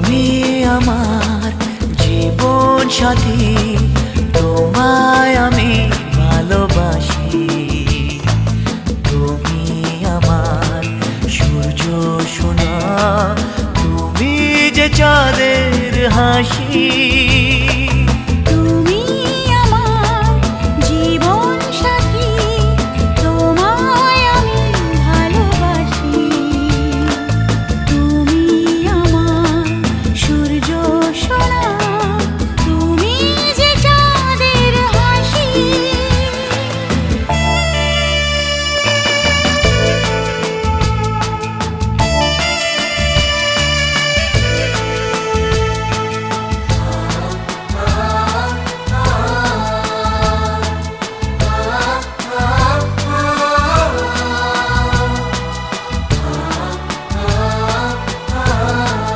তুমি আমার জীবন সাথী, তোমায় আমি ভালোবাসি। তুমি আমার সূর্য সোনা, তুমি যে চাঁদের হাসি।